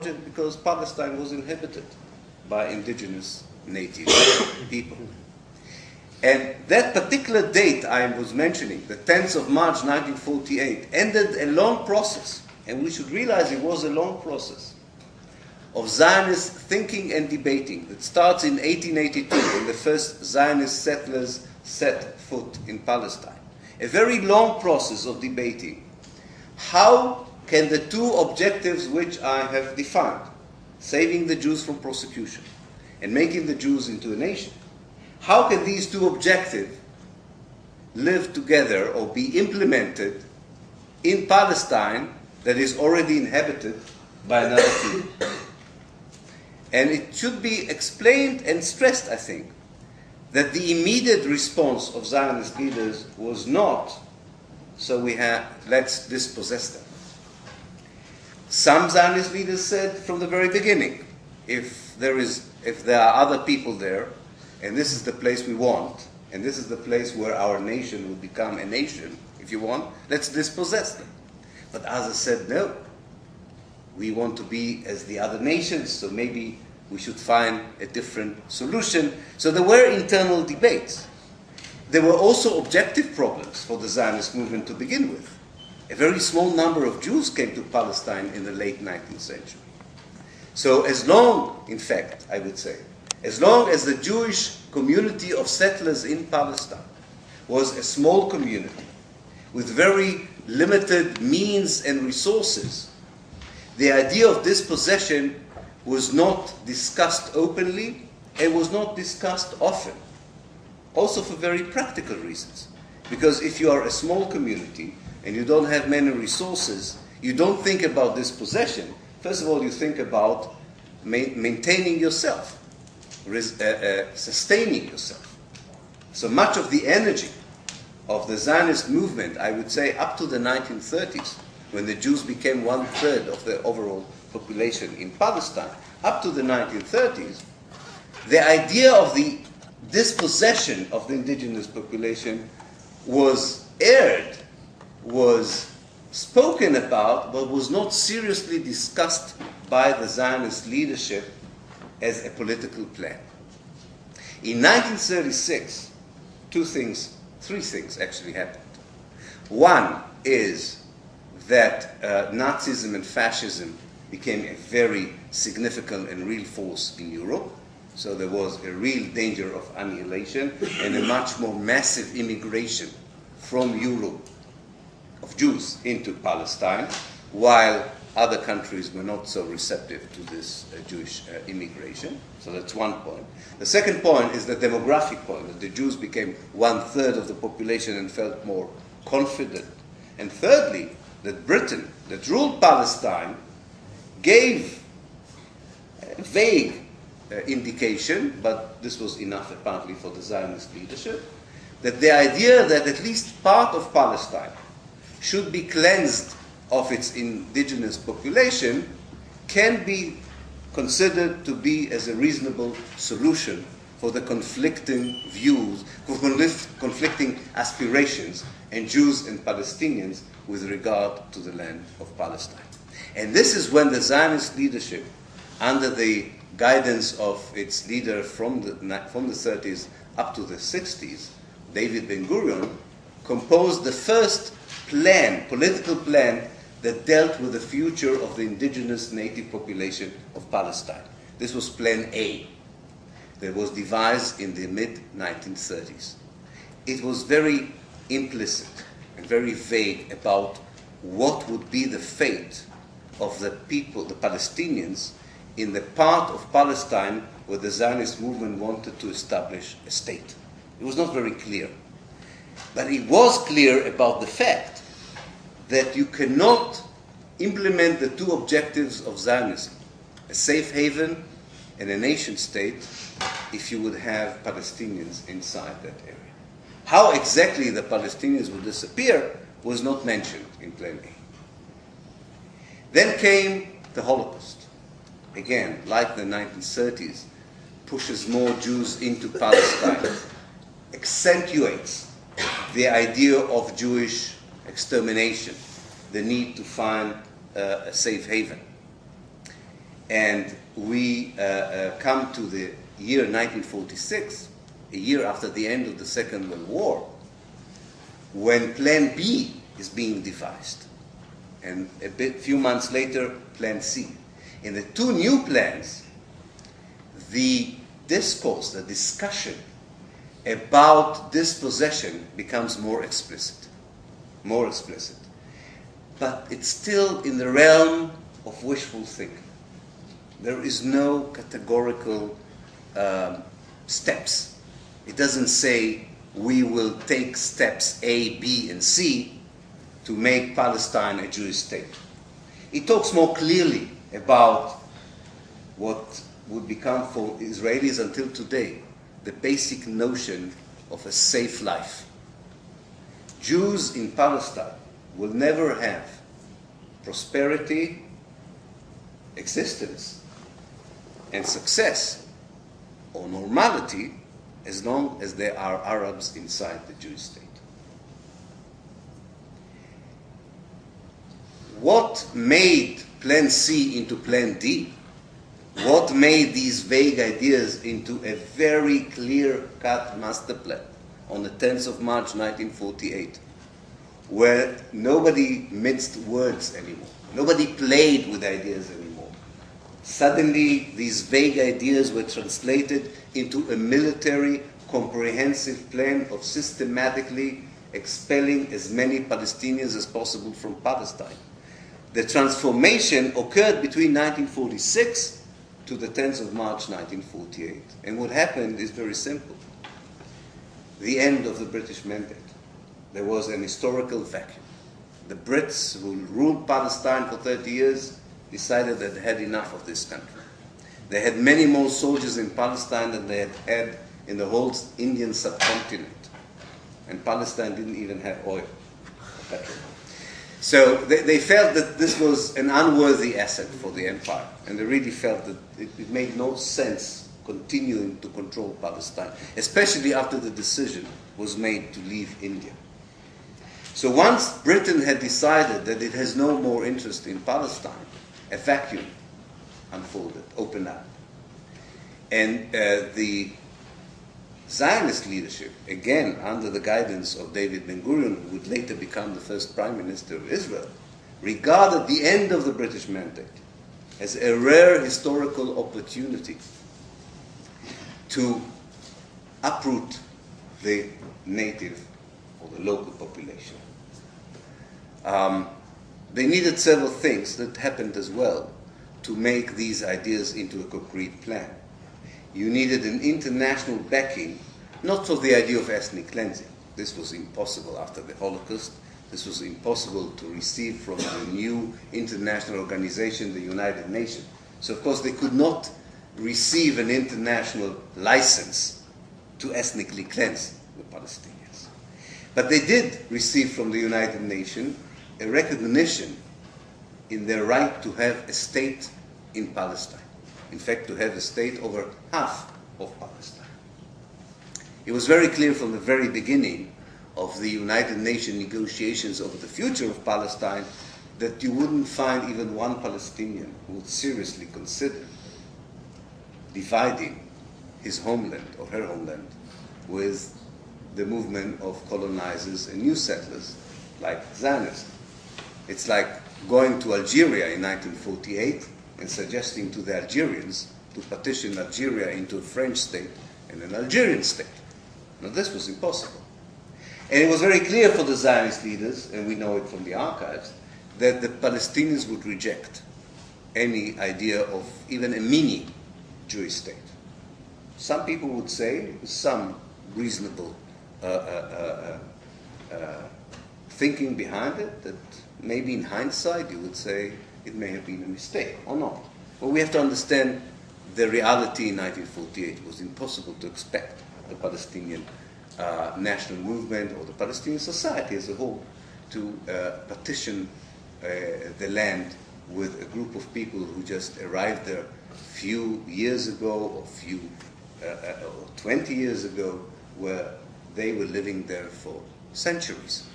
because Palestine was inhabited by indigenous native people. And that particular date I was mentioning, the 10th of March 1948, ended a long process, and we should realize it was a long process, of Zionist thinking and debating that starts in 1882 when the first Zionist settlers set foot in Palestine. A very long process of debating. How can the two objectives which I have defined, saving the Jews from persecution and making the Jews into a nation, how can these two objectives live together or be implemented in Palestine that is already inhabited by another people? And it should be explained and stressed, I think, that the immediate response of Zionist leaders was not, let's dispossess them. Some Zionist leaders said from the very beginning, if there are other people there, and this is the place we want, and this is the place where our nation will become a nation, if you want, let's dispossess them. But others said, no, we want to be as the other nations, so maybe we should find a different solution. So there were internal debates. There were also objective problems for the Zionist movement to begin with. A very small number of Jews came to Palestine in the late 19th century. So as long, in fact, I would say, as long as the Jewish community of settlers in Palestine was a small community with very limited means and resources, the idea of dispossession was not discussed openly and was not discussed often, also for very practical reasons. Because if you are a small community and you don't have many resources, you don't think about dispossession. First of all, you think about maintaining yourself, sustaining yourself. So much of the energy of the Zionist movement, I would say up to the 1930s, when the Jews became 1/3 of the overall population in Palestine, up to the 1930s, the idea of the dispossession of the indigenous population was aired, was spoken about, but was not seriously discussed by the Zionist leadership as a political plan. In 1936, three things actually happened. One is that Nazism and fascism became a very significant and real force in Europe. So there was a real danger of annihilation and a much more massive immigration from Europe of Jews into Palestine, while other countries were not so receptive to this Jewish immigration. So that's one point. The second point is the demographic point, that the Jews became 1/3 of the population and felt more confident. And thirdly, that Britain, that ruled Palestine, gave a vague indication, but this was enough apparently for the Zionist leadership, that the idea that at least part of Palestine should be cleansed of its indigenous population can be considered to be as a reasonable solution for the conflicting views, for conflicting aspirations, and Jews and Palestinians with regard to the land of Palestine. And this is when the Zionist leadership, under the guidance of its leader from the 30s up to the 60s, David Ben-Gurion, composed the first plan, political plan, that dealt with the future of the indigenous native population of Palestine. This was Plan A, that was devised in the mid-1930s. It was very implicit and very vague about what would be the fate of the people, the Palestinians, in the part of Palestine where the Zionist movement wanted to establish a state. It was not very clear. But it was clear about the fact that you cannot implement the two objectives of Zionism, a safe haven and a nation state, if you would have Palestinians inside that area. How exactly the Palestinians would disappear was not mentioned in Plan A. Then came the Holocaust. Again, like the 1930s, pushes more Jews into Palestine, accentuates the idea of Jewish extermination, the need to find a safe haven. And we come to the year 1946, a year after the end of the Second World War, when Plan B is being devised. And few months later, Plan C. In the two new plans, the discourse, the discussion about dispossession becomes more explicit. More explicit. But it's still in the realm of wishful thinking. There is no categorical steps. It doesn't say we will take steps A, B, and C to make Palestine a Jewish state. It talks more clearly about what would become for Israelis until today the basic notion of a safe life. Jews in Palestine will never have prosperity, existence, and success or normality as long as there are Arabs inside the Jewish state. What made Plan C into Plan D? What made these vague ideas into a very clear-cut master plan on the 10th of March 1948, where nobody minced words anymore, nobody played with ideas anymore? Suddenly, these vague ideas were translated into a military, comprehensive plan of systematically expelling as many Palestinians as possible from Palestine. The transformation occurred between 1946 to the 10th of March 1948. And what happened is very simple. The end of the British mandate. There was an historical vacuum. The Brits, who ruled Palestine for 30 years, decided that they had enough of this country. They had many more soldiers in Palestine than they had had in the whole Indian subcontinent. And Palestine didn't even have oil or petrol. So they felt that this was an unworthy asset for the empire. And they really felt that it made no sense continuing to control Palestine, especially after the decision was made to leave India. So once Britain had decided that it has no more interest in Palestine, a vacuum unfolded, opened up. And the Zionist leadership, again under the guidance of David Ben-Gurion, who would later become the first Prime Minister of Israel, regarded the end of the British mandate as a rare historical opportunity to uproot the native or the local population. They needed several things that happened as well to make these ideas into a concrete plan. You needed an international backing, not for the idea of ethnic cleansing. This was impossible after the Holocaust. This was impossible to receive from the new international organization, the United Nations. So, of course, they could not receive an international license to ethnically cleanse the Palestinians. But they did receive from the United Nations a recognition in their right to have a state in Palestine. In fact, to have a state over half of Palestine. It was very clear from the very beginning of the United Nations negotiations over the future of Palestine that you wouldn't find even one Palestinian who would seriously consider dividing his homeland or her homeland with the movement of colonizers and new settlers like Zionists. It's like going to Algeria in 1948 and suggesting to the Algerians to partition Algeria into a French state and an Algerian state. Now this was impossible. And it was very clear for the Zionist leaders, and we know it from the archives, that the Palestinians would reject any idea of even a mini Jewish state. Some people would say, some reasonable thinking behind it, that maybe in hindsight you would say it may have been a mistake, or not. But we have to understand the reality in 1948. It was impossible to expect the Palestinian national movement or the Palestinian society as a whole to partition the land with a group of people who just arrived there few years ago or 20 years ago, where they were living there for centuries.